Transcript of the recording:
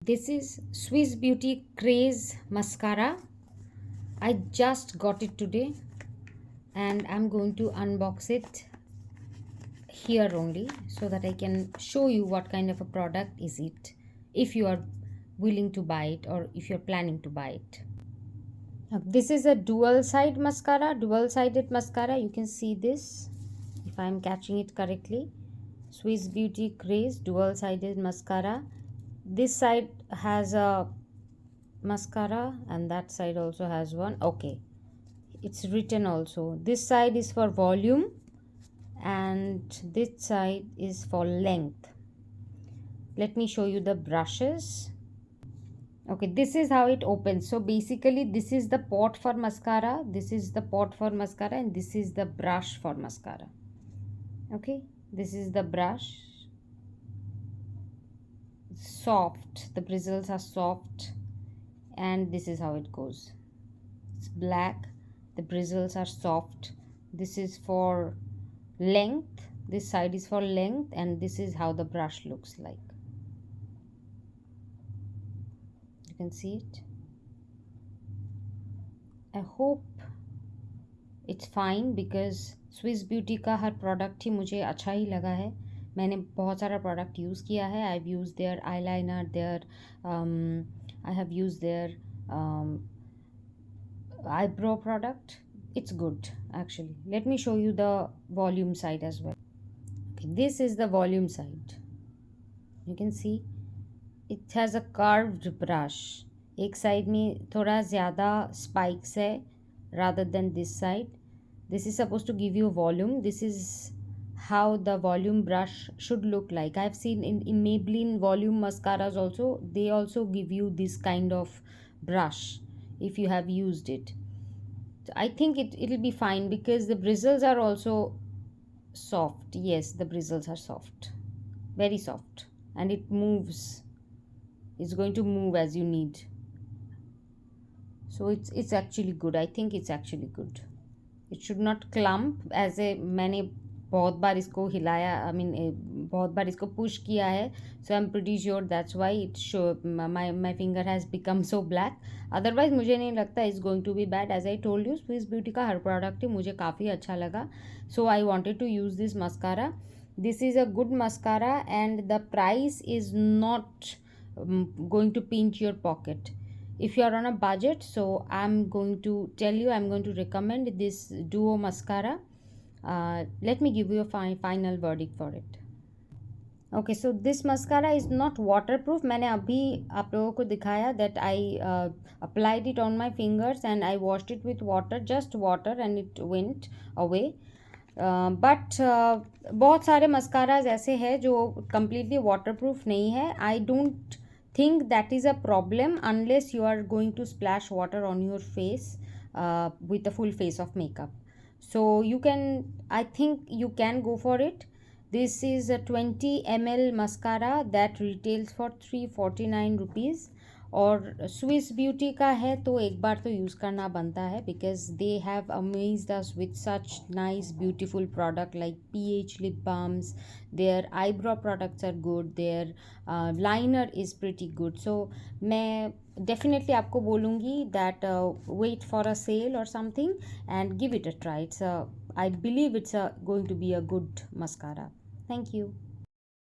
This is Swiss Beauty Craze Mascara. I just got it today and I'm going to unbox it here only so that I can show you what kind of a product is it, if you are willing to buy it or if you're planning to buy it. Now, this is a dual sided mascara. You can see this if I'm catching it correctly. Swiss Beauty Craze dual sided mascara. This side has a mascara and that side also has one. Okay, it's written also. This side is for volume and this side is for length. Let me show you the brushes. Okay, this is how it opens. So basically this is the pot for mascara, this is the pot for mascara, and this is the brush for mascara. Okay, this is the brush. Soft, the bristles are soft, and this is how it goes. It's black, the bristles are soft. This is for length, this side is for length, and this is how the brush looks like. You can see it. I hope it's fine because Swiss Beauty का हर product ही मुझे अच्छा ही लगा है. मैंने बहुत सारा product use किया है. I've used their eyeliner, I have used their eyebrow product. It's good actually. Let me show you the volume side as well. Okay, this is the volume side. You can see it has a curved brush. एक side में थोड़ा ज़्यादा spikes है rather than this side. This is supposed to give you volume. This is how the volume brush should look like. I've seen in Maybelline volume mascaras also, they also give you this kind of brush if you have used it. I think it'll be fine because the bristles are also soft. Yes, the bristles are soft, very soft, and it moves. It's going to move as you need. So it's actually good. I think it's actually good. It should not clump as a मैंने बहुत बार इसको हिलाया. I mean बहुत बार इसको push किया है. So I'm pretty sure that's why it show my finger has become so black. Otherwise मुझे नहीं लगता it's going to be bad. As I told you, Swiss Beauty का हर product ही मुझे काफ़ी अच्छा लगा. So I wanted to use this mascara. This is a good mascara and the price is not going to pinch your pocket if you are on a budget. So I'm going to tell you, I'm going to recommend this duo mascara. Let me give you a final verdict for it. Okay, so this mascara is not waterproof. मैंने अभी आप लोगों को दिखाया that I applied it on my fingers and I washed it with water, just water, and it went away. But बहुत सारे mascaras ऐसे हैं जो completely waterproof नहीं है. I don't think that is a problem unless you are going to splash water on your face with a full face of makeup. So you can, I think you can go for it. This is a 20 ml mascara that retails for 349 rupees. और Swiss Beauty का है तो एक बार तो use करना बनता है because they have amazed us with such nice beautiful product like pH lip balms. Their eyebrow products are good. Their liner is pretty good. So मैं definitely आपको बोलूँगी that wait for a sale or something and give it a try. I believe it's going to be a good mascara. Thank you.